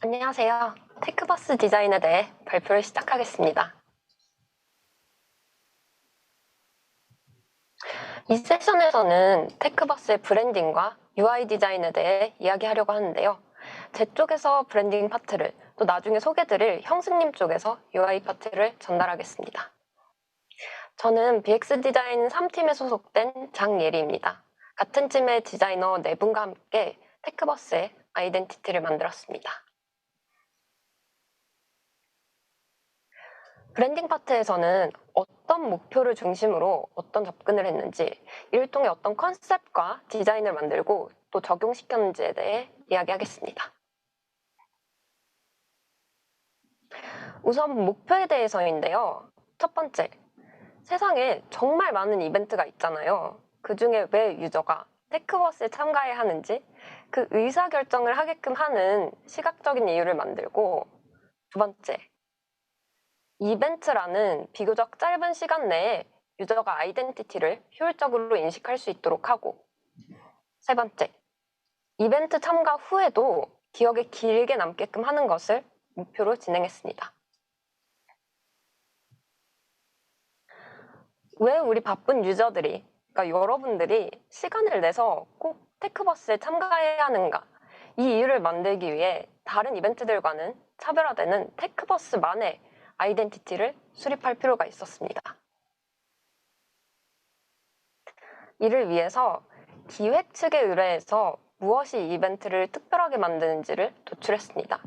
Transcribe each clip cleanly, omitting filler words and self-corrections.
안녕하세요. 테크버스 디자인에 대해 발표를 시작하겠습니다. 이 세션에서는 테크버스의 브랜딩과 UI 디자인에 대해 이야기하려고 하는데요. 제 쪽에서 브랜딩 파트를, 또 나중에 소개드릴 형수님 쪽에서 UI 파트를 전달하겠습니다. 저는 BX 디자인 3팀에 소속된 장예리입니다. 같은 팀의 디자이너 4분과 함께 테크버스의 아이덴티티를 만들었습니다. 브랜딩 파트에서는 어떤 목표를 중심으로 어떤 접근을 했는지, 이를 통해 어떤 컨셉과 디자인을 만들고 또 적용시켰는지에 대해 이야기하겠습니다. 우선 목표에 대해서인데요. 첫 번째, 세상에 정말 많은 이벤트가 있잖아요. 그 중에 왜 유저가 테크버스에 참가해야 하는지 그 의사결정을 하게끔 하는 시각적인 이유를 만들고, 두 번째, 이벤트라는 비교적 짧은 시간 내에 유저가 아이덴티티를 효율적으로 인식할 수 있도록 하고, 세 번째, 이벤트 참가 후에도 기억에 길게 남게끔 하는 것을 목표로 진행했습니다. 왜 우리 바쁜 유저들이, 그러니까 여러분들이 시간을 내서 꼭 테크버스에 참가해야 하는가? 이 이유를 만들기 위해 다른 이벤트들과는 차별화되는 테크버스만의 아이덴티티를 수립할 필요가 있었습니다. 이를 위해서 기획 측에 의뢰해서 무엇이 이 이벤트를 특별하게 만드는지를 도출했습니다.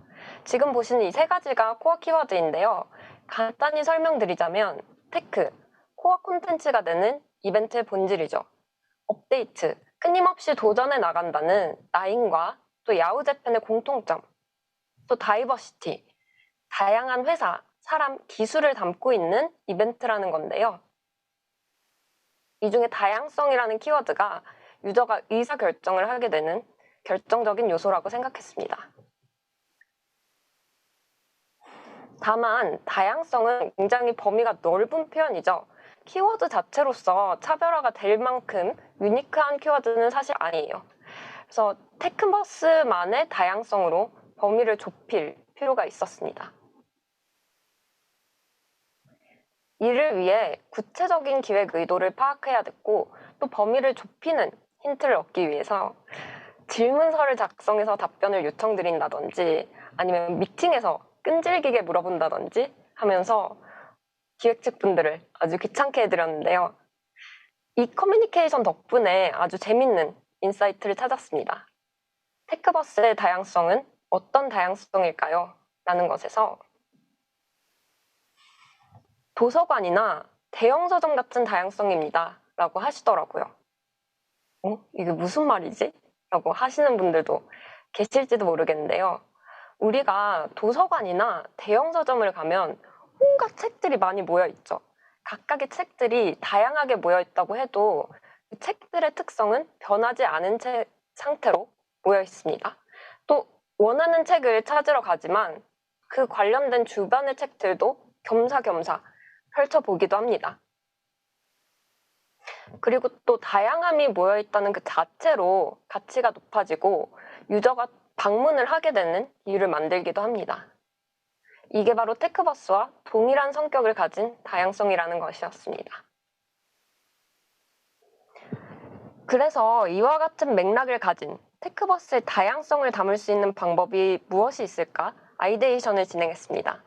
지금 보시는 이 세 가지가 코어 키워드인데요. 간단히 설명드리자면 테크, 코어 콘텐츠가 되는 이벤트의 본질이죠. 업데이트, 끊임없이 도전해 나간다는 나인과 또 야후 재팬의 공통점, 또 다이버시티, 다양한 회사, 사람, 기술을 담고 있는 이벤트라는 건데요. 이 중에 다양성이라는 키워드가 유저가 의사결정을 하게 되는 결정적인 요소라고 생각했습니다. 다만 다양성은 굉장히 범위가 넓은 표현이죠. 키워드 자체로서 차별화가 될 만큼 유니크한 키워드는 사실 아니에요. 그래서 테크버스만의 다양성으로 범위를 좁힐 필요가 있었습니다. 이를 위해 구체적인 기획 의도를 파악해야 됐고, 또 범위를 좁히는 힌트를 얻기 위해서 질문서를 작성해서 답변을 요청드린다든지, 아니면 미팅에서 끈질기게 물어본다든지 하면서 기획 측 분들을 아주 귀찮게 해드렸는데요. 이 커뮤니케이션 덕분에 아주 재밌는 인사이트를 찾았습니다. 테크버스의 다양성은 어떤 다양성일까요? 라는 것에서 도서관이나 대형 서점 같은 다양성입니다. 라고 하시더라고요. 이게 무슨 말이지? 라고 하시는 분들도 계실지도 모르겠는데요. 우리가 도서관이나 대형 서점을 가면 온갖 책들이 많이 모여 있죠. 각각의 책들이 다양하게 모여 있다고 해도 그 책들의 특성은 변하지 않은 상태로 모여 있습니다. 또 원하는 책을 찾으러 가지만 그 관련된 주변의 책들도 겸사겸사 펼쳐보기도 합니다. 그리고 또 다양함이 모여있다는 그 자체로 가치가 높아지고 유저가 방문을 하게 되는 이유를 만들기도 합니다. 이게 바로 테크버스와 동일한 성격을 가진 다양성이라는 것이었습니다. 그래서 이와 같은 맥락을 가진 테크버스의 다양성을 담을 수 있는 방법이 무엇이 있을까? 아이데이션을 진행했습니다.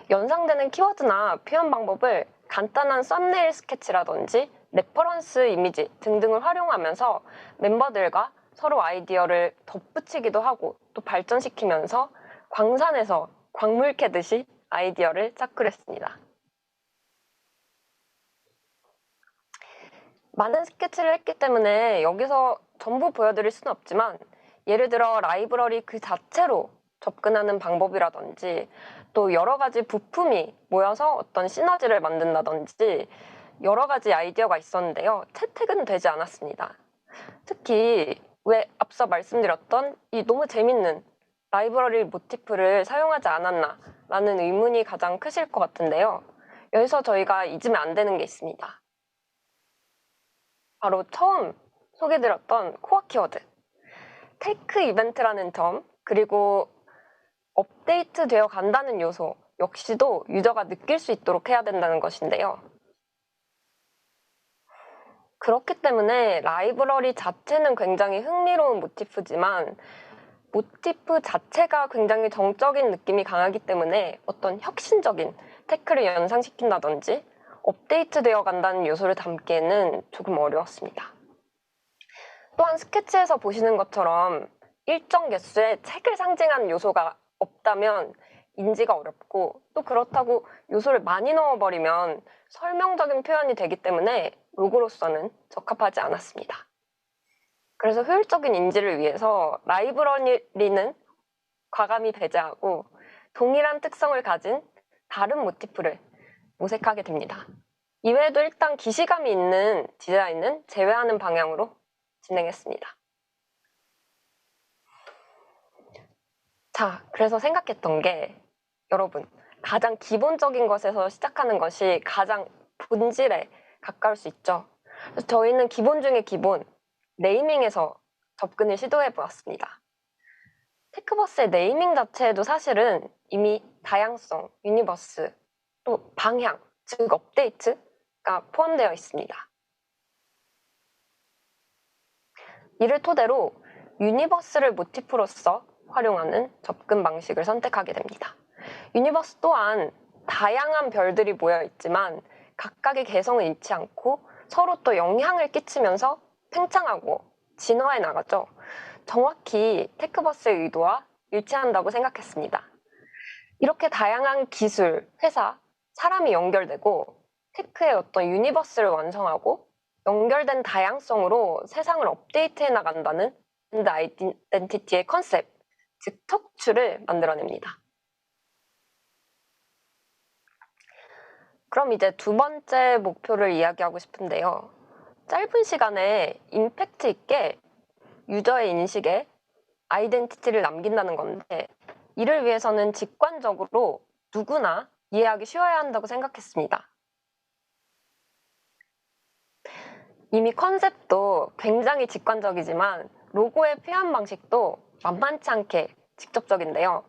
연상되는 키워드나 표현 방법을 간단한 썸네일 스케치라든지 레퍼런스 이미지 등등을 활용하면서 멤버들과 서로 아이디어를 덧붙이기도 하고 또 발전시키면서 광산에서 광물 캐듯이 아이디어를 찾기로 했습니다. 많은 스케치를 했기 때문에 여기서 전부 보여드릴 수는 없지만, 예를 들어 라이브러리 그 자체로 접근하는 방법이라든지 또 여러 가지 부품이 모여서 어떤 시너지를 만든다든지 여러 가지 아이디어가 있었는데요. 채택은 되지 않았습니다. 특히 왜 앞서 말씀드렸던 이 너무 재밌는 라이브러리 모티프를 사용하지 않았나 라는 의문이 가장 크실 것 같은데요. 여기서 저희가 잊으면 안 되는 게 있습니다. 바로 처음 소개드렸던 코어 키워드, 테크 이벤트라는 점, 그리고 업데이트 되어 간다는 요소 역시도 유저가 느낄 수 있도록 해야 된다는 것인데요. 그렇기 때문에 라이브러리 자체는 굉장히 흥미로운 모티프지만 모티프 자체가 굉장히 정적인 느낌이 강하기 때문에 어떤 혁신적인 태클을 연상시킨다든지 업데이트되어 간다는 요소를 담기에는 조금 어려웠습니다. 또한 스케치에서 보시는 것처럼 일정 개수의 책을 상징하는 요소가 없다면 인지가 어렵고, 또 그렇다고 요소를 많이 넣어버리면 설명적인 표현이 되기 때문에 로고로서는 적합하지 않았습니다. 그래서 효율적인 인지를 위해서 라이브러리는 과감히 배제하고 동일한 특성을 가진 다른 모티프를 모색하게 됩니다. 이외에도 일단 기시감이 있는 디자인은 제외하는 방향으로 진행했습니다. 자, 그래서 생각했던 게, 여러분, 가장 기본적인 것에서 시작하는 것이 가장 본질에 가까울 수 있죠. 그래서 저희는 기본 중에 기본, 네이밍에서 접근을 시도해 보았습니다. 테크버스의 네이밍 자체에도 사실은 이미 다양성, 유니버스, 또 방향, 즉 업데이트가 포함되어 있습니다. 이를 토대로 유니버스를 모티프로서 활용하는 접근 방식을 선택하게 됩니다. 유니버스 또한 다양한 별들이 모여 있지만 각각의 개성을 잃지 않고 서로 또 영향을 끼치면서 팽창하고 진화해 나가죠. 정확히 테크버스의 의도와 일치한다고 생각했습니다. 이렇게 다양한 기술, 회사, 사람이 연결되고 테크의 어떤 유니버스를 완성하고 연결된 다양성으로 세상을 업데이트해 나간다는 브랜드 아이덴티티의 컨셉, 즉 척추를 만들어냅니다. 그럼 이제 두 번째 목표를 이야기하고 싶은데요. 짧은 시간에 임팩트 있게 유저의 인식에 아이덴티티를 남긴다는 건데, 이를 위해서는 직관적으로 누구나 이해하기 쉬워야 한다고 생각했습니다. 이미 컨셉도 굉장히 직관적이지만 로고의 표현 방식도 만만치 않게 직접적인데요.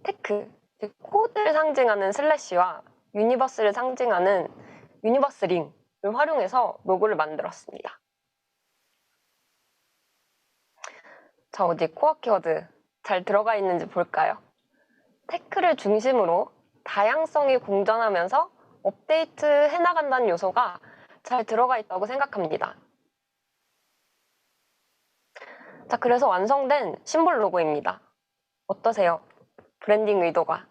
테크, 즉 코드를 상징하는 슬래시와 유니버스를 상징하는 유니버스 링을 활용해서 로고를 만들었습니다. 자, 어디 코어 키워드 잘 들어가 있는지 볼까요? 테크를 중심으로 다양성이 공존하면서 업데이트 해나간다는 요소가 잘 들어가 있다고 생각합니다. 자, 그래서 완성된 심볼 로고입니다. 어떠세요? 브랜딩 의도가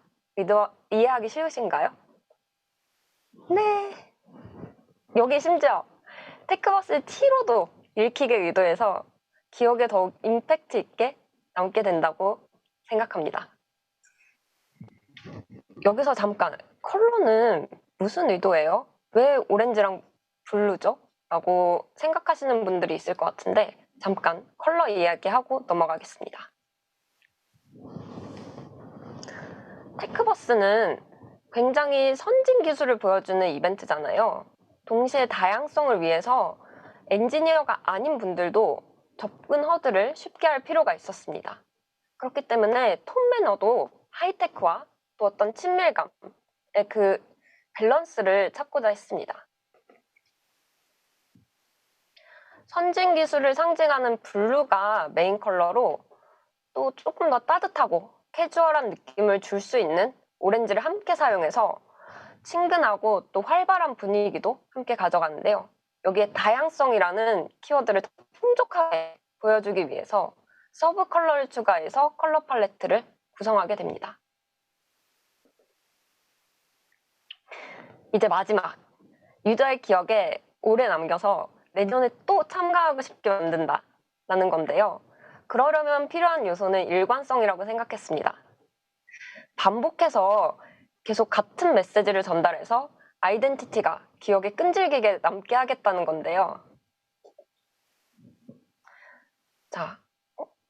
이해하기 쉬우신가요? 네. 여기 심지어 테크버스 T로도 읽히게 의도해서 기억에 더욱 임팩트 있게 남게 된다고 생각합니다. 여기서 잠깐, 컬러는 무슨 의도예요? 왜 오렌지랑 블루죠? 라고 생각하시는 분들이 있을 것 같은데, 잠깐 컬러 이야기하고 넘어가겠습니다. 테크버스는 굉장히 선진 기술을 보여주는 이벤트잖아요. 동시에 다양성을 위해서 엔지니어가 아닌 분들도 접근 허들을 쉽게 할 필요가 있었습니다. 그렇기 때문에 톤 매너도 하이테크와 또 어떤 친밀감의 그 밸런스를 찾고자 했습니다. 선진 기술을 상징하는 블루가 메인 컬러로, 또 조금 더 따뜻하고 캐주얼한 느낌을 줄 수 있는 오렌지를 함께 사용해서 친근하고 또 활발한 분위기도 함께 가져가는데요. 여기에 다양성이라는 키워드를 더 풍족하게 보여주기 위해서 서브 컬러를 추가해서 컬러 팔레트를 구성하게 됩니다. 이제 마지막, 유저의 기억에 오래 남겨서 내년에 또 참가하고 싶게 만든다 라는 건데요. 그러려면 필요한 요소는 일관성이라고 생각했습니다. 반복해서 계속 같은 메시지를 전달해서 아이덴티티가 기억에 끈질기게 남게 하겠다는 건데요. 자,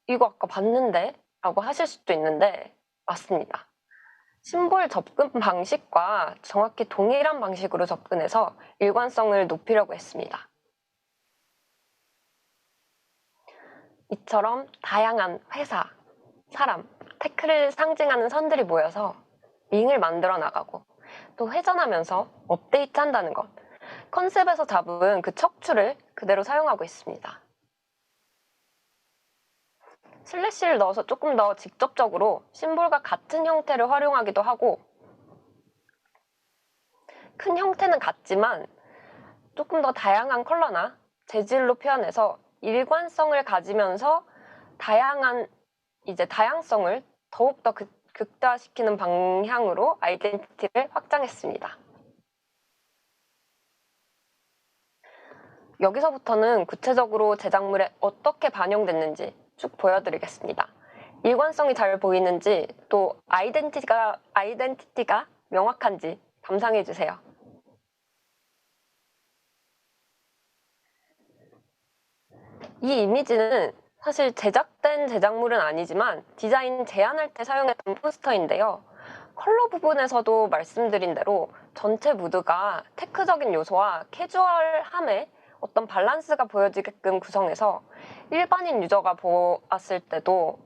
이거 아까 봤는데? 라고 하실 수도 있는데, 맞습니다. 심볼 접근 방식과 정확히 동일한 방식으로 접근해서 일관성을 높이려고 했습니다. 이처럼 다양한 회사, 사람, 테크를 상징하는 선들이 모여서 링을 만들어 나가고 또 회전하면서 업데이트 한다는 것. 컨셉에서 잡은 그 척추를 그대로 사용하고 있습니다. 슬래시를 넣어서 조금 더 직접적으로 심볼과 같은 형태를 활용하기도 하고, 큰 형태는 같지만 조금 더 다양한 컬러나 재질로 표현해서 일관성을 가지면서 다양성을 더욱더 극대화시키는 방향으로 아이덴티티를 확장했습니다. 여기서부터는 구체적으로 제작물에 어떻게 반영됐는지 쭉 보여드리겠습니다. 일관성이 잘 보이는지 또 아이덴티티가 명확한지 감상해주세요. 이 이미지는 사실 제작된 제작물은 아니지만 디자인 제안할 때 사용했던 포스터인데요. 컬러 부분에서도 말씀드린 대로 전체 무드가 테크적인 요소와 캐주얼함의 어떤 밸런스가 보여지게끔 구성해서 일반인 유저가 보았을 때도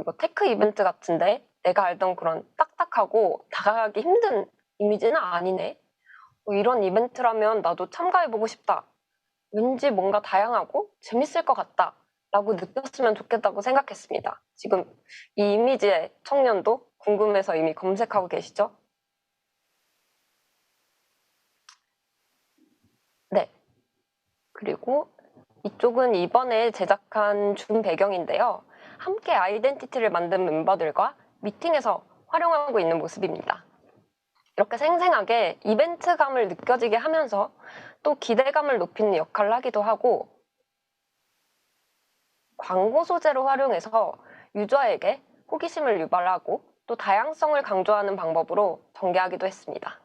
이거 테크 이벤트 같은데 내가 알던 그런 딱딱하고 다가가기 힘든 이미지는 아니네. 이런 이벤트라면 나도 참가해보고 싶다. 왠지 뭔가 다양하고 재밌을 것 같다. 라고 느꼈으면 좋겠다고 생각했습니다. 지금 이 이미지의 청년도 궁금해서 이미 검색하고 계시죠? 네. 그리고 이쪽은 이번에 제작한 줌 배경인데요. 함께 아이덴티티를 만든 멤버들과 미팅에서 활용하고 있는 모습입니다. 이렇게 생생하게 이벤트감을 느껴지게 하면서 또 기대감을 높이는 역할을 하기도 하고, 광고 소재로 활용해서 유저에게 호기심을 유발하고 또 다양성을 강조하는 방법으로 전개하기도 했습니다.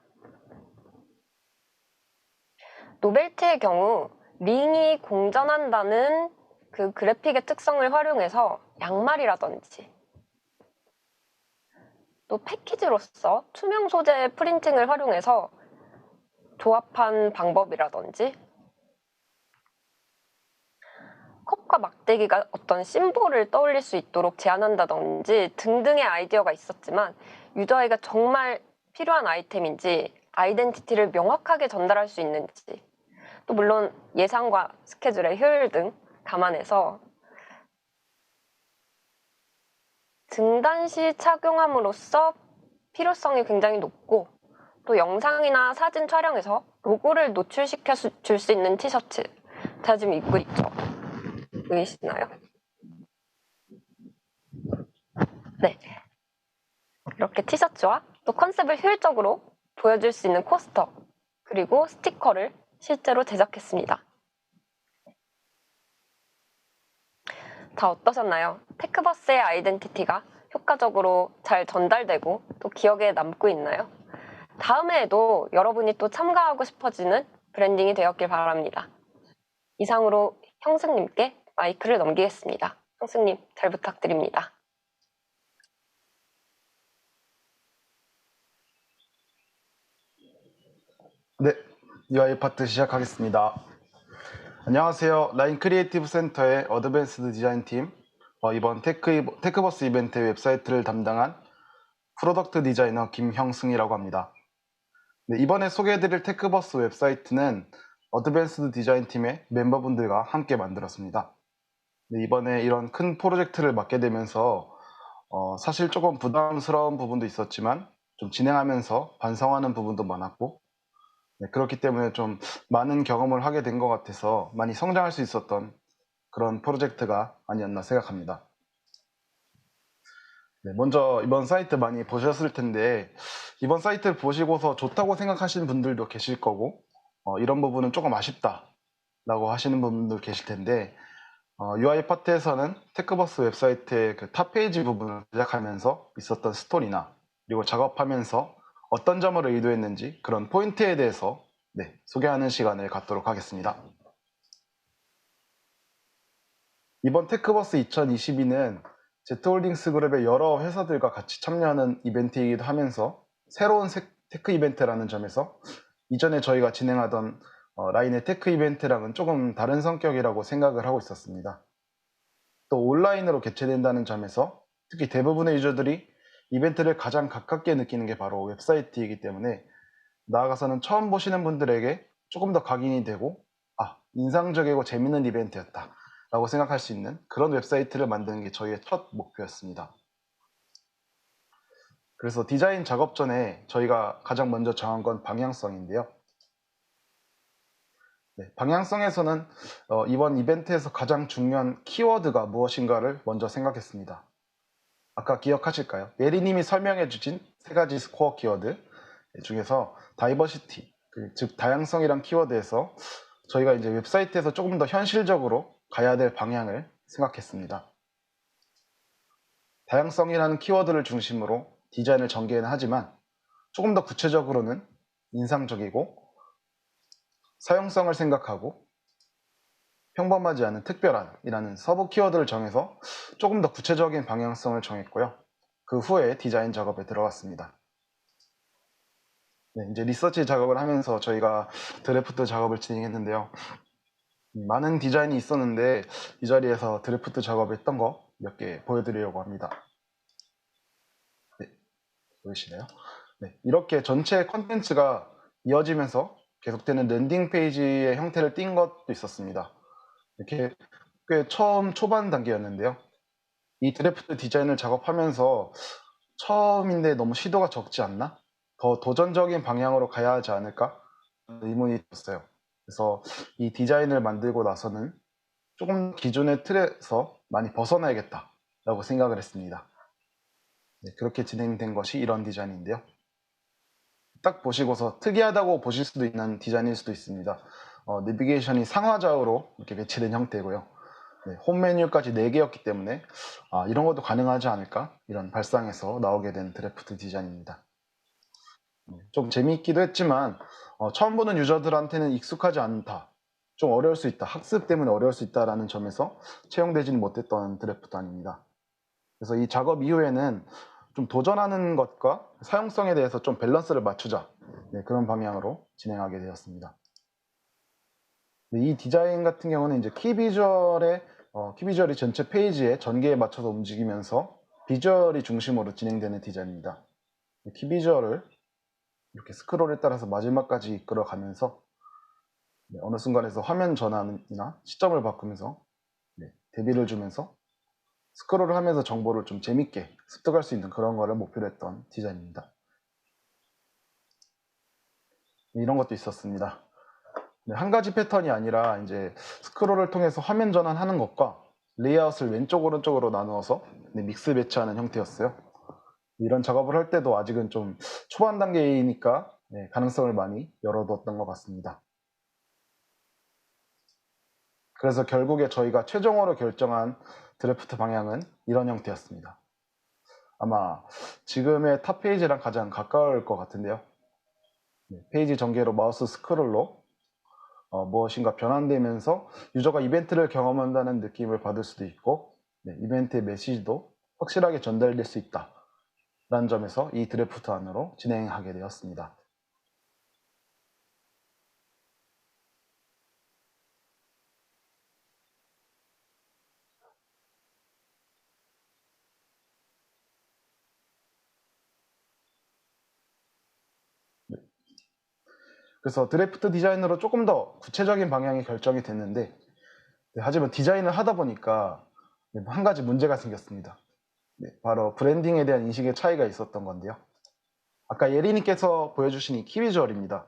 노벨트의 경우 링이 공전한다는 그 그래픽의 특성을 활용해서 양말이라든지 또 패키지로서 투명 소재 프린팅을 활용해서 조합한 방법이라든지 컵과 막대기가 어떤 심볼을 떠올릴 수 있도록 제안한다든지 등등의 아이디어가 있었지만 유저에게 정말 필요한 아이템인지 아이덴티티를 명확하게 전달할 수 있는지 또 물론 예상과 스케줄의 효율 등 감안해서 등단 시 착용함으로써 필요성이 굉장히 높고 또 영상이나 사진 촬영에서 로고를 노출시켜 줄 수 있는 티셔츠 제가 지금 입고 있죠. 보이시나요? 네. 이렇게 티셔츠와 또 컨셉을 효율적으로 보여줄 수 있는 코스터 그리고 스티커를 실제로 제작했습니다. 다 어떠셨나요? 테크버스의 아이덴티티가 효과적으로 잘 전달되고 또 기억에 남고 있나요? 다음에도 여러분이 또 참가하고 싶어지는 브랜딩이 되었길 바랍니다. 이상으로 형승님께 마이크를 넘기겠습니다. 형승님 잘 부탁드립니다. 네, UI 파트 시작하겠습니다. 안녕하세요. 라인 크리에이티브 센터의 어드밴스드 디자인팀, 이번 테크버스 이벤트 웹사이트를 담당한 프로덕트 디자이너 김형승이라고 합니다. 네, 이번에 소개해드릴 테크버스 웹사이트는 어드밴스드 디자인팀의 멤버분들과 함께 만들었습니다. 네, 이번에 이런 큰 프로젝트를 맡게 되면서 사실 조금 부담스러운 부분도 있었지만 좀 진행하면서 반성하는 부분도 많았고, 네, 그렇기 때문에 좀 많은 경험을 하게 된 것 같아서 많이 성장할 수 있었던 그런 프로젝트가 아니었나 생각합니다. 네, 먼저 이번 사이트 많이 보셨을 텐데 이번 사이트를 보시고서 좋다고 생각하시는 분들도 계실 거고 이런 부분은 조금 아쉽다 라고 하시는 분들 계실 텐데 UI 파트에서는 테크버스 웹사이트의 그 탑 페이지 부분을 제작하면서 있었던 스토리나 그리고 작업하면서 어떤 점을 의도했는지 그런 포인트에 대해서 소개하는 시간을 갖도록 하겠습니다. 이번 테크버스 2022는 제트홀딩스 그룹의 여러 회사들과 같이 참여하는 이벤트이기도 하면서 새로운 테크 이벤트라는 점에서 이전에 저희가 진행하던 라인의 테크 이벤트랑은 조금 다른 성격이라고 생각을 하고 있었습니다. 또 온라인으로 개최된다는 점에서 특히 대부분의 유저들이 이벤트를 가장 가깝게 느끼는 게 바로 웹사이트이기 때문에 나아가서는 처음 보시는 분들에게 조금 더 각인이 되고 인상적이고 재밌는 이벤트였다 라고 생각할 수 있는 그런 웹사이트를 만드는 게 저희의 첫 목표였습니다. 그래서 디자인 작업 전에 저희가 가장 먼저 정한 건 방향성인데요. 방향성에서는 이번 이벤트에서 가장 중요한 키워드가 무엇인가를 먼저 생각했습니다. 아까 기억하실까요? 예리님이 설명해 주신 세 가지 스코어 키워드 중에서 다이버시티, 즉 다양성이란 키워드에서 저희가 이제 웹사이트에서 조금 더 현실적으로 가야 될 방향을 생각했습니다. 다양성이라는 키워드를 중심으로 디자인을 전개는 하지만 조금 더 구체적으로는 인상적이고 사용성을 생각하고 평범하지 않은 특별한이라는 서브 키워드를 정해서 조금 더 구체적인 방향성을 정했고요. 그 후에 디자인 작업에 들어갔습니다. 이제 리서치 작업을 하면서 저희가 드래프트 작업을 진행했는데요. 많은 디자인이 있었는데 이 자리에서 드래프트 작업했던 거 몇 개 보여드리려고 합니다. 보이시나요? 이렇게 전체 컨텐츠가 이어지면서 계속되는 랜딩 페이지의 형태를 띈 것도 있었습니다. 이렇게 꽤 처음 초반 단계였는데요. 이 드래프트 디자인을 작업하면서 처음인데 너무 시도가 적지 않나? 더 도전적인 방향으로 가야 하지 않을까? 의문이 들었어요. 그래서 이 디자인을 만들고 나서는 조금 기존의 틀에서 많이 벗어나야겠다 라고 생각을 했습니다. 그렇게 진행된 것이 이런 디자인인데요. 딱 보시고서 특이하다고 보실 수도 있는 디자인일 수도 있습니다. 내비게이션이 상하좌우로 이렇게 배치된 형태고요. 홈 메뉴까지 4개였기 때문에 이런 것도 가능하지 않을까? 이런 발상에서 나오게 된 드래프트 디자인입니다. 좀 재미있기도 했지만 처음 보는 유저들한테는 익숙하지 않다. 좀 어려울 수 있다. 학습 때문에 어려울 수 있다라는 점에서 채용되지는 못했던 드래프트 아닙니다. 그래서 이 작업 이후에는 좀 도전하는 것과 사용성에 대해서 좀 밸런스를 맞추자. 그런 방향으로 진행하게 되었습니다. 이 디자인 같은 경우는 이제 키비주얼이 전체 페이지의 전개에 맞춰서 움직이면서 비주얼이 중심으로 진행되는 디자인입니다. 키비주얼을 이렇게 스크롤에 따라서 마지막까지 이끌어가면서 어느 순간에서 화면 전환이나 시점을 바꾸면서 대비를 주면서 스크롤을 하면서 정보를 좀 재밌게 습득할 수 있는 그런 거를 목표로 했던 디자인입니다. 이런 것도 있었습니다. 한 가지 패턴이 아니라 이제 스크롤을 통해서 화면 전환하는 것과 레이아웃을 왼쪽 오른쪽으로 나누어서 믹스 배치하는 형태였어요. 이런 작업을 할 때도 아직은 좀 초반 단계이니까 가능성을 많이 열어뒀던 것 같습니다. 그래서 결국에 저희가 최종으로 결정한 드래프트 방향은 이런 형태였습니다. 아마 지금의 탑 페이지랑 가장 가까울 것 같은데요. 페이지 전개로 마우스 스크롤로 무엇인가 변환되면서 유저가 이벤트를 경험한다는 느낌을 받을 수도 있고 이벤트의 메시지도 확실하게 전달될 수 있다 라는 점에서 이 드래프트 안으로 진행하게 되었습니다. 그래서 드래프트 디자인으로 조금 더 구체적인 방향이 결정이 됐는데 하지만 디자인을 하다 보니까 한 가지 문제가 생겼습니다. 바로 브랜딩에 대한 인식의 차이가 있었던 건데요. 아까 예리님께서 보여주신 이 키비주얼입니다.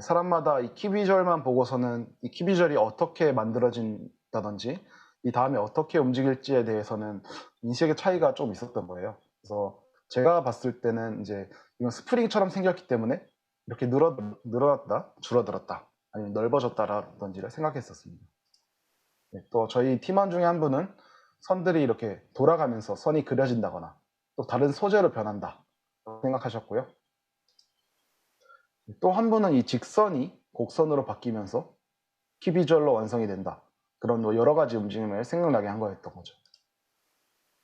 사람마다 이 키비주얼만 보고서는 이 키비주얼이 어떻게 만들어진다든지 이 다음에 어떻게 움직일지에 대해서는 인식의 차이가 좀 있었던 거예요. 그래서 제가 봤을 때는 이제 이건 스프링처럼 생겼기 때문에 이렇게 늘어났다, 줄어들었다, 아니면 넓어졌다라든지를 생각했었습니다. 또 저희 팀원 중에 한 분은 선들이 이렇게 돌아가면서 선이 그려진다거나 또 다른 소재로 변한다 생각하셨고요. 또 한 분은 이 직선이 곡선으로 바뀌면서 키비주얼로 완성이 된다. 그런 여러 가지 움직임을 생각나게 한 거였던 거죠.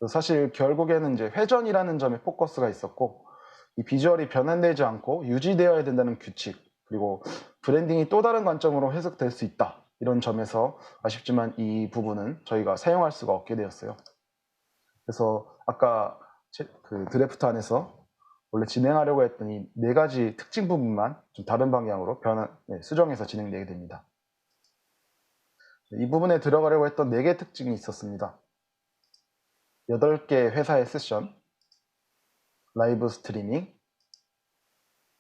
사실 결국에는 이제 회전이라는 점에 포커스가 있었고 이 비주얼이 변환되지 않고 유지되어야 된다는 규칙 그리고 브랜딩이 또 다른 관점으로 해석될 수 있다. 이런 점에서 아쉽지만 이 부분은 저희가 사용할 수가 없게 되었어요. 그래서 아까 그 드래프트 안에서 원래 진행하려고 했던 이 4가지 특징 부분만 좀 다른 방향으로 수정해서 진행되게 됩니다. 이 부분에 들어가려고 했던 4개 특징이 있었습니다. 8개 회사의 세션, 라이브 스트리밍,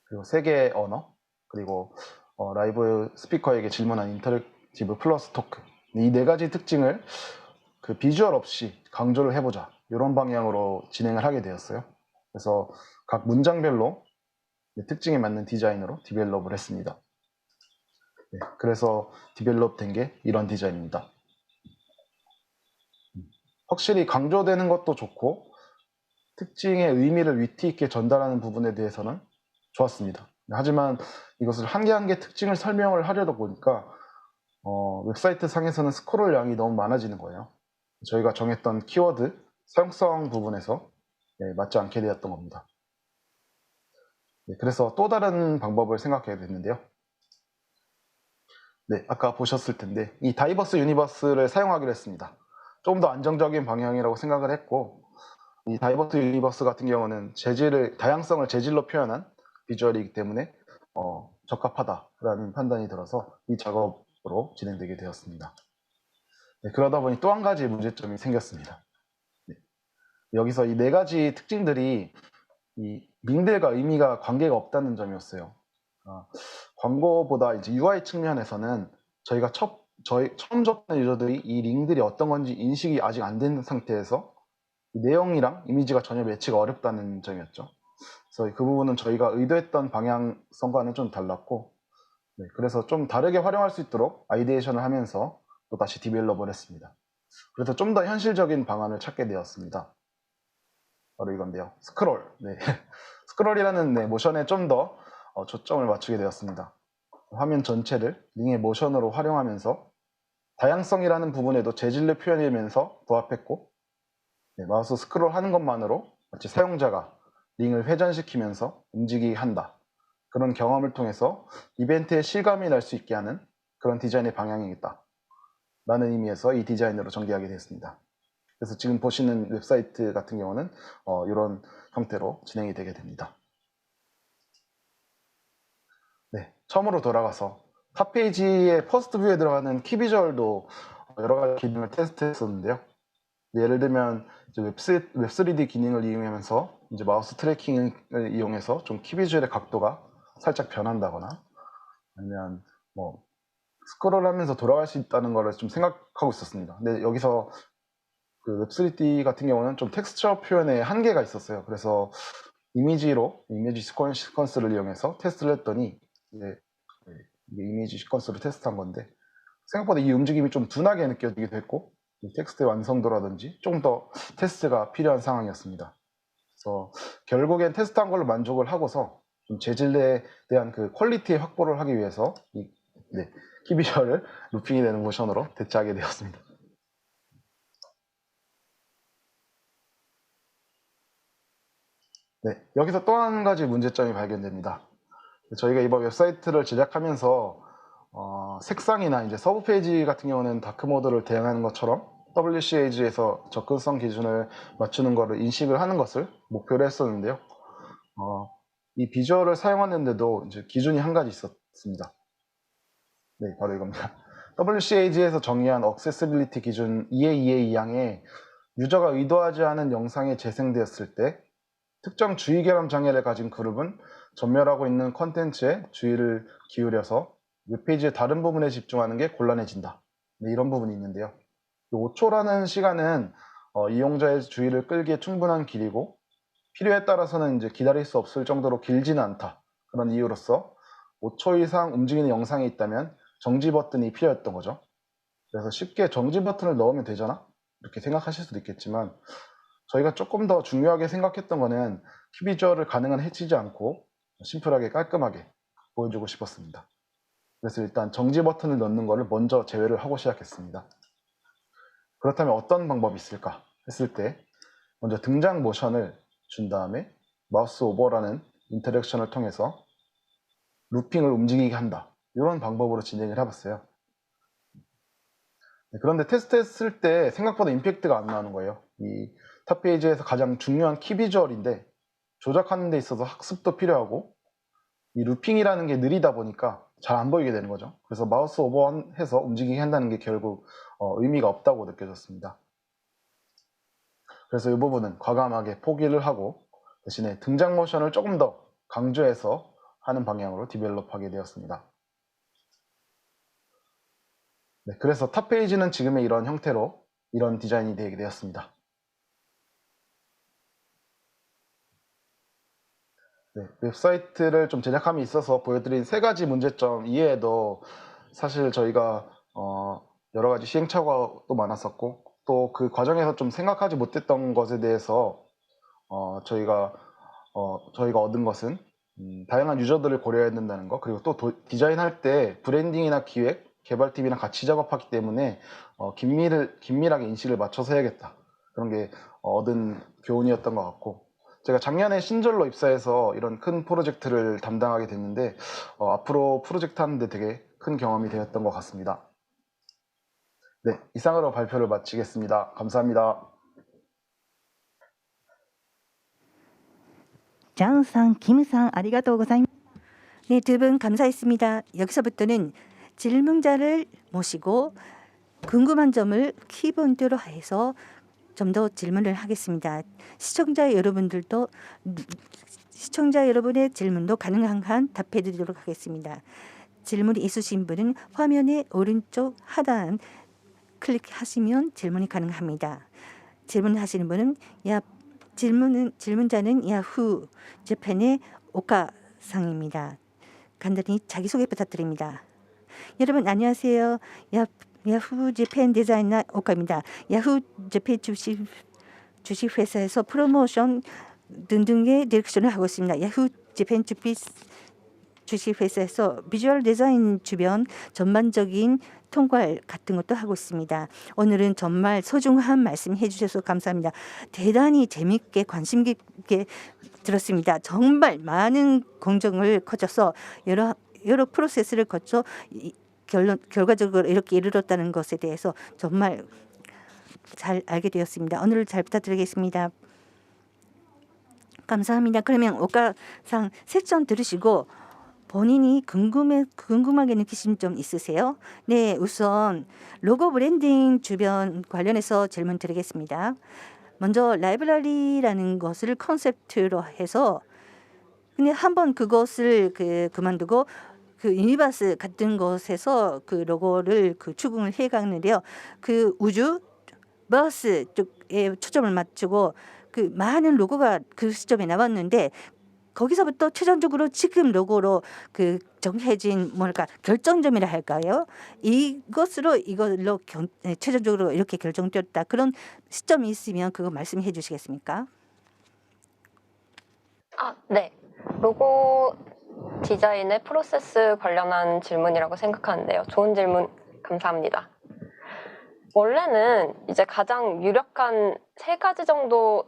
그리고 3개의 언어, 그리고 라이브 스피커에게 질문한 인터랙티브 플러스 토크. 이 4가지 특징을 그 비주얼 없이 강조를 해보자, 이런 방향으로 진행을 하게 되었어요. 그래서 각 문장별로 특징에 맞는 디자인으로 디벨롭을 했습니다. 네, 그래서 디벨롭 된 게 이런 디자인입니다. 확실히 강조되는 것도 좋고 특징의 의미를 위트 있게 전달하는 부분에 대해서는 좋았습니다. 하지만 이것을 한 개 한 개 특징을 설명을 하려다 보니까 웹사이트 상에서는 스크롤량이 너무 많아지는 거예요. 저희가 정했던 키워드 사용성 부분에서 맞지 않게 되었던 겁니다. 네, 그래서 또 다른 방법을 생각하게 됐는데요. 네, 아까 보셨을 텐데 이 다이버스 유니버스를 사용하기로 했습니다. 좀 더 안정적인 방향이라고 생각을 했고, 이 다이버스 유니버스 같은 경우는 다양성을 재질로 표현한 비주얼이기 때문에 적합하다라는 판단이 들어서 이 작업으로 진행되게 되었습니다. 네, 그러다 보니 또 한 가지 문제점이 생겼습니다. 네, 여기서 이 4가지 특징들이 이 링들과 의미가 관계가 없다는 점이었어요. 광고보다 이제 UI 측면에서는 저희가 처음 접하는 유저들이 이 링들이 어떤 건지 인식이 아직 안 된 상태에서 내용이랑 이미지가 전혀 매치가 어렵다는 점이었죠. 그래서 그 부분은 저희가 의도했던 방향성과는 좀 달랐고, 네, 그래서 좀 다르게 활용할 수 있도록 아이디에이션을 하면서 또 다시 디벨롭을 했습니다. 그래서 좀 더 현실적인 방안을 찾게 되었습니다. 바로 이건데요. 스크롤. 네. 스크롤이라는 모션에 좀 더 초점을 맞추게 되었습니다. 화면 전체를 링의 모션으로 활용하면서 다양성이라는 부분에도 재질을 표현하면서 부합했고, 네, 마우스 스크롤 하는 것만으로 마치 사용자가 링을 회전시키면서 움직이게 한다, 그런 경험을 통해서 이벤트의 실감이 날 수 있게 하는 그런 디자인의 방향이겠다 라는 의미에서 이 디자인으로 전개하게 되었습니다. 그래서 지금 보시는 웹사이트 같은 경우는 이런 형태로 진행이 되게 됩니다. 네, 처음으로 돌아가서 탑 페이지의 퍼스트 뷰에 들어가는 키 비주얼도 여러 가지 기능을 테스트했었는데요. 예를 들면 이제 웹3D 기능을 이용하면서 이제 마우스 트래킹을 이용해서 좀 키 비주얼의 각도가 살짝 변한다거나, 아니면 뭐 스크롤하면서 돌아갈 수 있다는 거를 좀 생각하고 있었습니다. 근데 여기서 그 웹3D 같은 경우는 좀 텍스처 표현에 한계가 있었어요. 그래서 이미지 시퀀스를 이용해서 테스트를 했더니 이게 이미지 시퀀스로 테스트한 건데 생각보다 이 움직임이 좀 둔하게 느껴지기도 했고, 텍스트의 완성도라든지 조금 더 테스트가 필요한 상황이었습니다. 그래서 결국엔 테스트한 걸로 만족을 하고서 좀 재질에 대한 그 퀄리티 확보를 하기 위해서 키 비주얼을 루핑이 되는 모션으로 대체하게 되었습니다. 네, 여기서 또 한 가지 문제점이 발견됩니다. 저희가 이번 웹사이트를 제작하면서 색상이나 이제 서브 페이지 같은 경우는 다크 모드를 대응하는 것처럼 WCAG에서 접근성 기준을 맞추는 것을 인식을 하는 것을 목표로 했었는데요. 이 비주얼을 사용하는데도 이제 기준이 한 가지 있었습니다. 네, 바로 이겁니다. WCAG에서 정의한 액세시빌리티 기준 2A2A2항에 유저가 의도하지 않은 영상이 재생되었을 때 특정 주의 결함 장애를 가진 그룹은 전멸하고 있는 컨텐츠에 주의를 기울여서 웹페이지의 다른 부분에 집중하는 게 곤란해진다. 네, 이런 부분이 있는데요. 5초라는 시간은 이용자의 주의를 끌기에 충분한 길이고, 필요에 따라서는 이제 기다릴 수 없을 정도로 길지는 않다. 그런 이유로서 5초 이상 움직이는 영상이 있다면 정지 버튼이 필요했던 거죠. 그래서 쉽게 정지 버튼을 넣으면 되잖아? 이렇게 생각하실 수도 있겠지만, 저희가 조금 더 중요하게 생각했던 거는 키 비주얼을 가능한 해치지 않고 심플하게 깔끔하게 보여주고 싶었습니다. 그래서 일단 정지 버튼을 넣는 것을 먼저 제외를 하고 시작했습니다. 그렇다면 어떤 방법이 있을까 했을 때, 먼저 등장 모션을 준 다음에 마우스 오버라는 인터랙션을 통해서 루핑을 움직이게 한다, 이런 방법으로 진행을 해봤어요. 그런데 테스트했을 때 생각보다 임팩트가 안 나오는 거예요. 이 탑 페이지에서 가장 중요한 키 비주얼인데 조작하는 데 있어서 학습도 필요하고 이 루핑이라는 게 느리다 보니까 잘 안 보이게 되는 거죠. 그래서 마우스 오버해서 움직이게 한다는 게 결국 의미가 없다고 느껴졌습니다. 그래서 이 부분은 과감하게 포기를 하고 대신에 등장 모션을 조금 더 강조해서 하는 방향으로 디벨롭하게 되었습니다. 네, 그래서 탑 페이지는 지금의 이런 형태로 이런 디자인이 되게 되었습니다. 네, 웹사이트를 좀 제작함에 있어서 보여드린 세 가지 문제점 이외에도 사실 저희가 여러 가지 시행착오도 많았었고 또 그 과정에서 좀 생각하지 못했던 것에 대해서 저희가 얻은 것은 다양한 유저들을 고려해야 된다는 거, 그리고 또 디자인할 때 브랜딩이나 기획, 개발팀이랑 같이 작업하기 때문에 긴밀하게 인식을 맞춰서 해야겠다. 그런 게 얻은 교훈이었던 것 같고, 제가 작년에 신졸로 입사해서 이런 큰 프로젝트를 담당하게 됐는데 앞으로 프로젝트 하는데 되게 큰 경험이 되었던 것 같습니다. 네, 이상으로 발표를 마치겠습니다. 감사합니다. ジャンさん、キムさん、ありがとうございます。 네, 두 분 감사했습니다. 여기서부터는 질문자를 모시고 궁금한 점을 키포인트로 해서 좀 더 질문을 하겠습니다. 시청자 여러분의 질문도 가능한 한 답해 드리도록 하겠습니다. 질문이 있으신 분은 화면의 오른쪽 하단 클릭하시면 질문이 가능합니다. 질문하시는 분은 질문자는 야후 재팬의 오카상입니다. 간단히 자기소개 부탁드립니다. 여러분 안녕하세요. 야후 재팬 디자이너 오카입니다. 야후 재팬 주식회사에서 프로모션 등등의 디렉션을 하고 있습니다. 야후 재팬 주식회사에서 비주얼 디자인 주변 전반적인 통괄 같은 것도 하고 있습니다. 오늘은 정말 소중한 말씀 해주셔서 감사합니다. 대단히 재밌게 관심 깊게 들었습니다. 정말 많은 공정을 거쳐서 여러 프로세스를 거쳐 결과적으로 이렇게 이르렀다는 것에 대해서 정말 잘 알게 되었습니다. 오늘 잘 부탁드리겠습니다. 감사합니다. 그러면 오카상 섹션 들으시고 본인이 궁금하게 느끼신 점 있으세요? 네, 우선 로고 브랜딩 주변 관련해서 질문 드리겠습니다. 먼저 라이브러리라는 것을 컨셉트로 해서 근데 한번 그것을 그만두고 그 유니버스 같은 것에서 그 로고를 추궁을 해가는데요. 그 우주 버스 쪽에 초점을 맞추고 그 많은 로고가 그 시점에 나왔는데 거기서부터 최종적으로 지금 로고로 정해진 결정점이라 할까요? 이걸로 최종적으로 이렇게 결정되었다. 그런 시점이 있으면 그거 말씀해 주시겠습니까? 네. 로고 디자인의 프로세스 관련한 질문이라고 생각하는데요. 좋은 질문 감사합니다. 원래는 이제 가장 유력한 세 가지 정도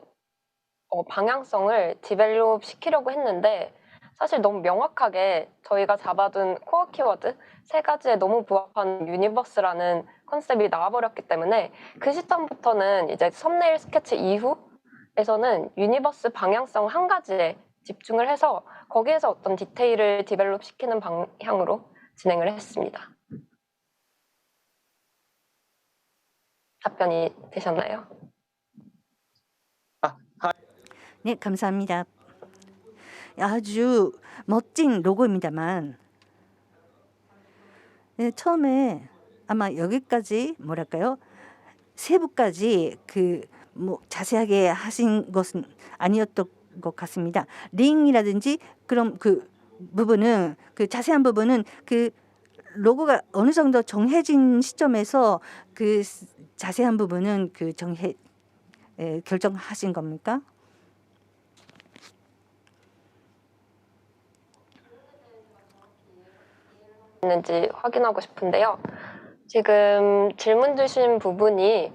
방향성을 디벨롭 시키려고 했는데 사실 너무 명확하게 저희가 잡아둔 코어 키워드 세 가지에 너무 부합하는 유니버스라는 컨셉이 나와버렸기 때문에 그 시점부터는 이제 썸네일 스케치 이후에서는 유니버스 방향성 한 가지에 집중을 해서 거기에서 어떤 디테일을 디벨롭 시키는 방향으로 진행을 했습니다. 답변이 되셨나요? 네, 감사합니다. 아주 멋진 로고입니다만 네, 처음에 아마 여기까지 세부까지 자세하게 하신 것은 아니었던 것 같습니다. 링이라든지 그럼 그 부분은 자세한 부분은 로고가 어느 정도 정해진 시점에서 자세한 부분은 결정하신 겁니까? 있는지 확인하고 싶은데요. 지금 질문 주신 부분이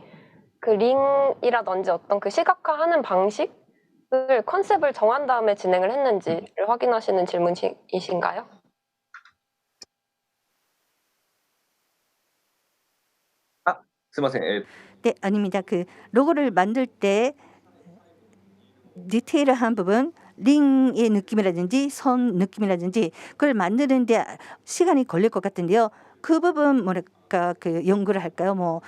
그 링이라든지 어떤 시각화하는 방식을 컨셉을 정한 다음에 진행을 했는지를 확인하시는 질문이신가요? 아, すいません。 네, 아닙니다. 로고를 만들 때 디테일한 부분, 링의 느낌이라든지 선 느낌이라든지 그걸 만드는데 시간이 걸릴 것 같은데요. 그 부분 뭐랄까 그 연구를 할까요? 뭐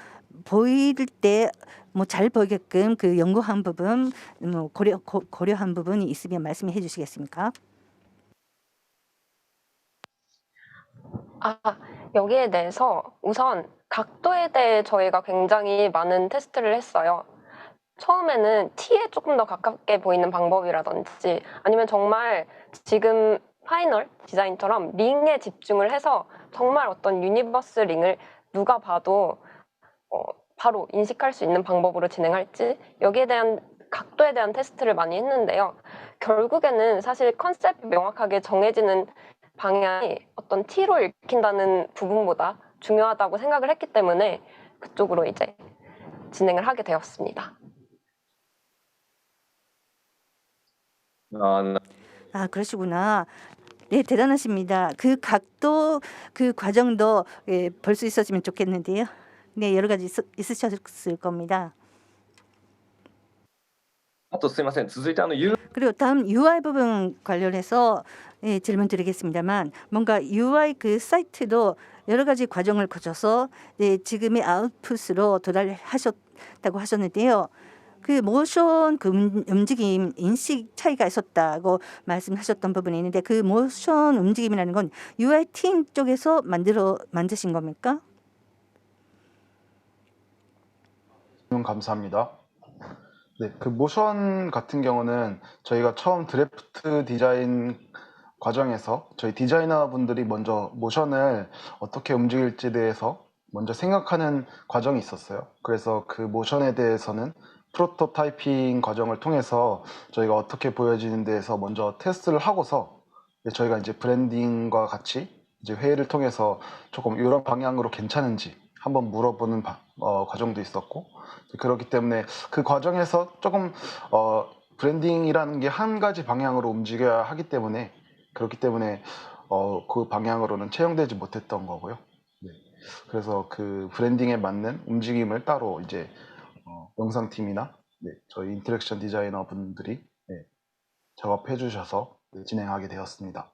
보일 때 뭐 잘 보이게끔 그 연구한 부분, 뭐 고려한 부분이 있으면 말씀해 주시겠습니까? 아, 여기에 대해서 우선 각도에 대해 저희가 굉장히 많은 테스트를 했어요. 처음에는 T에 조금 더 가깝게 보이는 방법이라든지 아니면 정말 지금 파이널 디자인처럼 링에 집중을 해서 정말 어떤 유니버스 링을 누가 봐도 바로 인식할 수 있는 방법으로 진행할지 여기에 대한 각도에 대한 테스트를 많이 했는데요. 결국에는 사실 컨셉이 명확하게 정해지는 방향이 어떤 T로 읽힌다는 부분보다 중요하다고 생각을 했기 때문에 그쪽으로 이제 진행을 하게 되었습니다. 아, 그러시구나. 네, 대단하십니다. 그 각도, 그 과정도 예, 볼 수 있었으면 좋겠는데요. 네, 여러 가지 있으셨을 겁니다. あとすいません、続いてU 그리고 다음 UI 부분 관련해서 예, 질문 드리겠습니다만 뭔가 UI 그 사이트도 여러 가지 과정을 거쳐서 예, 지금의 아웃풋으로 도달하셨다고 하셨는데요. 그 모션 그 움직임 인식 차이가 있었다고 말씀하셨던 부분이 있는데 그 모션 움직임이라는 건 UI 팀 쪽에서 만드신 겁니까? 질문 감사합니다. 네, 그 모션 같은 경우는 저희가 처음 드래프트 디자인 과정에서 저희 디자이너 분들이 먼저 모션을 어떻게 움직일지에 대해서 먼저 생각하는 과정이 있었어요. 그래서 그 모션에 대해서는 프로토타이핑 과정을 통해서 저희가 어떻게 보여지는 데에서 먼저 테스트를 하고서 저희가 이제 브랜딩과 같이 이제 회의를 통해서 조금 이런 방향으로 괜찮은지 한번 물어보는 과정도 있었고, 그렇기 때문에 그 과정에서 조금 브랜딩이라는 게 한 가지 방향으로 움직여야 하기 때문에 그렇기 때문에 그 방향으로는 채용되지 못했던 거고요. 네. 그래서 그 브랜딩에 맞는 움직임을 따로 이제 영상팀이나 네, 저희 인터랙션 디자이너 분들이 네, 작업해 주셔서 네, 진행하게 되었습니다.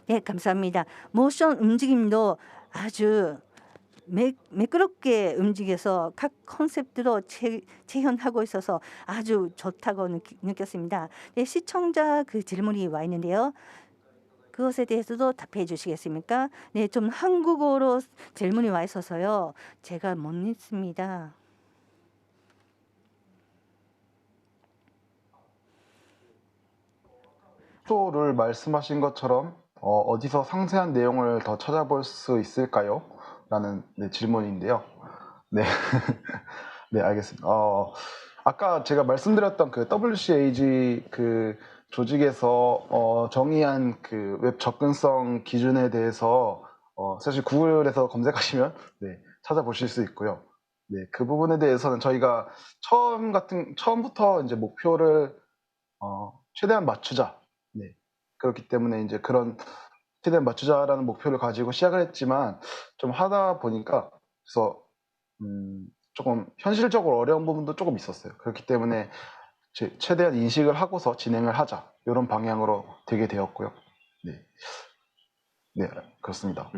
네, 감사합니다. 모션 움직임도 아주 매끄럽게 움직여서 각 컨셉들로 재현하고 있어서 아주 좋다고 느꼈습니다. 네, 시청자 그 질문이 와 있는데요. 그것에 대해서도 답해 주시겠습니까? 네, 좀 한국어로 질문이 와 있어서요. 제가 못 읽습니다. 를 말씀하신 것처럼 어디서 상세한 내용을 더 찾아볼 수 있을까요? 라는 네, 질문인데요. 네, 네 알겠습니다. 아까 제가 말씀드렸던 그 WCAG 그 조직에서 정의한 그 웹 접근성 기준에 대해서 사실 구글에서 검색하시면 네, 찾아보실 수 있고요. 네, 그 부분에 대해서는 저희가 처음부터 이제 목표를 최대한 맞추자. 네, 그렇기 때문에 이제 그런 최대한 맞추자라는 목표를 가지고 시작을 했지만 좀 하다 보니까 그래서 조금 현실적으로 어려운 부분도 조금 있었어요. 그렇기 때문에 최대한 인식을 하고서 진행을 하자 이런 방향으로 되게 되었고요. 네, 네 그렇습니다.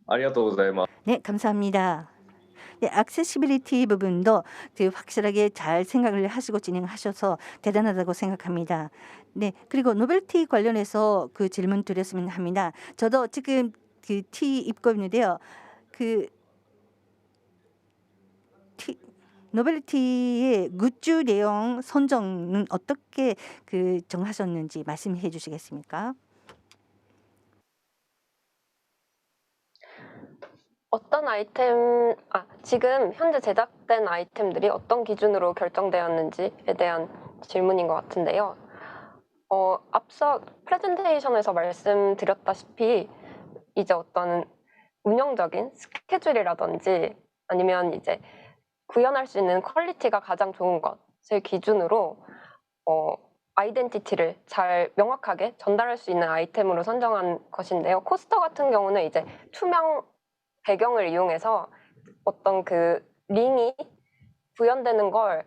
ありがとうございます。 네, 감사합니다. 네, 액세시빌리티 부분도 그 확실하게 잘 생각을 하시고 진행하셔서 대단하다고 생각합니다. 네, 그리고 노벨티 관련해서 그 질문 드렸으면 합니다. 저도 지금 그 T 입고 있는데요. 그 노벨티의 굿즈 내용 선정은 어떻게 그 정하셨는지 말씀해 주시겠습니까? 어떤 지금 현재 제작된 아이템들이 어떤 기준으로 결정되었는지에 대한 질문인 것 같은데요. 앞서 프레젠테이션에서 말씀드렸다시피 이제 어떤 운영적인 스케줄이라든지 아니면 이제 구현할 수 있는 퀄리티가 가장 좋은 것을 기준으로 아이덴티티를 잘 명확하게 전달할 수 있는 아이템으로 선정한 것인데요. 코스터 같은 경우는 이제 투명 배경을 이용해서 어떤 그 링이 구현되는 걸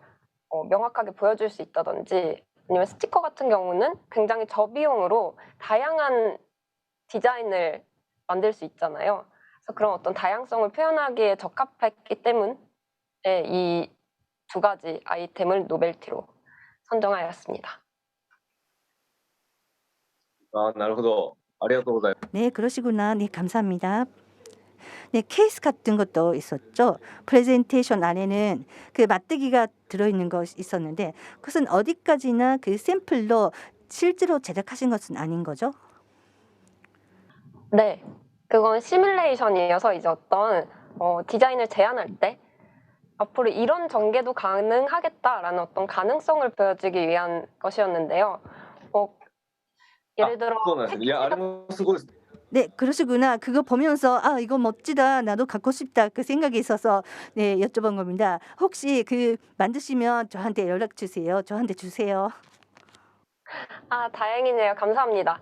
명확하게 보여줄 수 있다든지 아니면 스티커 같은 경우는 굉장히 저비용으로 다양한 디자인을 만들 수 있잖아요. 그래서 그런 어떤 다양성을 표현하기에 적합했기 때문에 이 두 가지 아이템을 노벨티로 선정하였습니다. あー、なるほど。ありがとうございます。 네, 그러시구나. 네, 감사합니다. 네, 케이스 같은 것도 있었죠. 프레젠테이션 안에는 그 맞대기가 들어있는 것이 있었는데 그것은 어디까지나 그 샘플로 실제로 제작하신 것은 아닌 거죠? 네, 그건 시뮬레이션이어서 이제 어떤 디자인을 제안할 때 앞으로 이런 전개도 가능하겠다라는 어떤 가능성을 보여주기 위한 것이었는데요. 예를 들어 そうなんですね。いや、あれもすごいです。 네, 그러시구나. 그거 보면서 아, 이거 멋지다. 나도 갖고 싶다. 그 생각이 있어서 네, 여쭤본 겁니다. 혹시 그 만드시면 저한테 연락 주세요. 저한테 주세요. 아, 다행이네요. 감사합니다.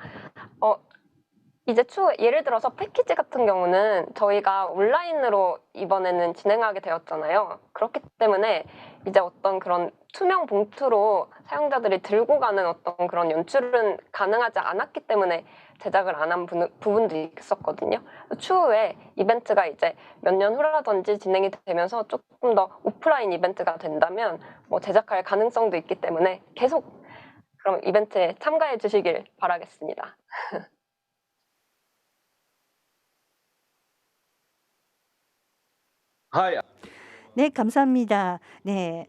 이제 추후에 예를 들어서 패키지 같은 경우는 저희가 온라인으로 이번에는 진행하게 되었잖아요. 그렇기 때문에 이제 어떤 그런 투명 봉투로 사용자들이 들고 가는 어떤 그런 연출은 가능하지 않았기 때문에 제작을 안 한 부분도 있었거든요. 추후에 이벤트가 이제 몇 년 후라든지 진행이 되면서 조금 더 오프라인 이벤트가 된다면 제작할 가능성도 있기 때문에 계속 그럼 이벤트에 참가해 주시길 바라겠습니다.はい。 네, 감사합니다. 네.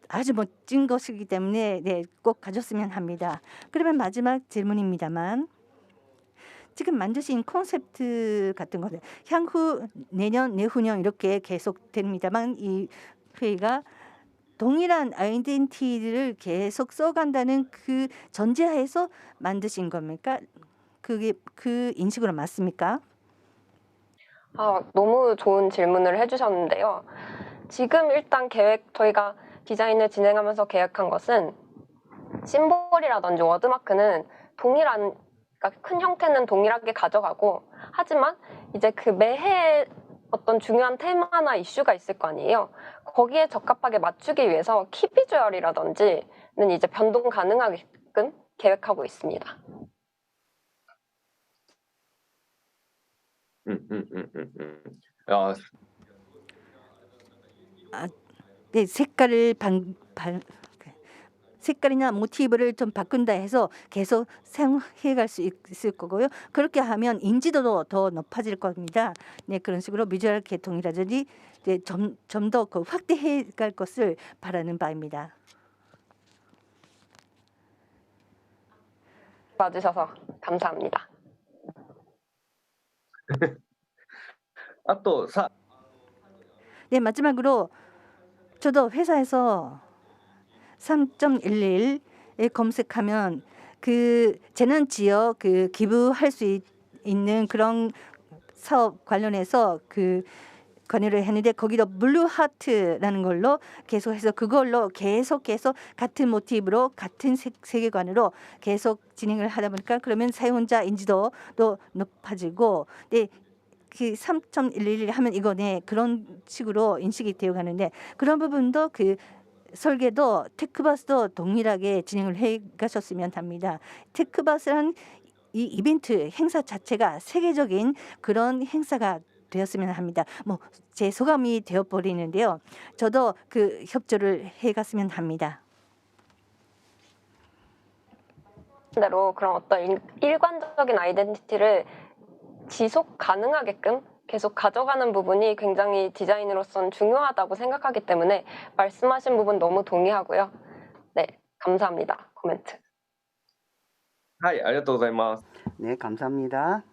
아주 멋진 것이기 때문에 네, 꼭 가졌으면 합니다. 그러면 마지막 질문입니다만 지금 만드신 콘셉트 같은 거는 향후 내년, 내후년 이렇게 계속됩니다만 이 회의가 동일한 아이덴티티를 계속 써간다는 그 전제하에서 만드신 겁니까? 그게 그 인식으로 맞습니까? 너무 좋은 질문을 해주셨는데요. 지금 일단 저희가 디자인을 진행하면서 계획한 것은 심볼이라든지 워드마크는 그러니까 큰 형태는 동일하게 가져가고 하지만 이제 그 매해 어떤 중요한 테마나 이슈가 있을 거 아니에요. 거기에 적합하게 맞추기 위해서 키비주얼이라든지는 이제 변동 가능하게끔 계획하고 있습니다. うんうんうんうんうん。あー、 네, 색깔이나 모티브를 좀 바꾼다 해서 계속 사용해 갈 수 있을 거고요. 그렇게 하면 인지도도 더 높아질 겁니다. 네, 그런 식으로 비주얼 계통이라든지 좀 더 확대해 갈 것을 바라는 바입니다. 봐주셔서 감사합니다. あとさ、 네, 마지막으로 저도 회사에서 3.11에 검색하면 그 재난 지역 그 기부할 수 있는 그런 사업 관련해서 그 관여를 했는데 거기도 블루 하트라는 걸로 계속해서 그걸로 계속해서 같은 모티브로 같은 세계관으로 계속 진행을 하다 보니까 그러면 사용자 인지도도 높아지고 네, 그 3.11 하면 이거네 그런 식으로 인식이 되어 가는데 그런 부분도 그 설계도 테크버스도 동일하게 진행을 해 가셨으면 합니다. 테크버스란 이 이벤트 행사 자체가 세계적인 그런 행사가 되었으면 합니다. 제 소감이 되어 버리는데요. 저도 그 협조를 해 갔으면 합니다. 대로 그런 어떤 일관적인 아이덴티티를 지속 가능하게끔 계속 가져가는 부분이 굉장히 디자인으로서는 중요하다고 생각하기 때문에 말씀하신 부분 너무 동의하고요. 네, 감사합니다. 코멘트. はい、ありがとうございます。 네, 감사합니다.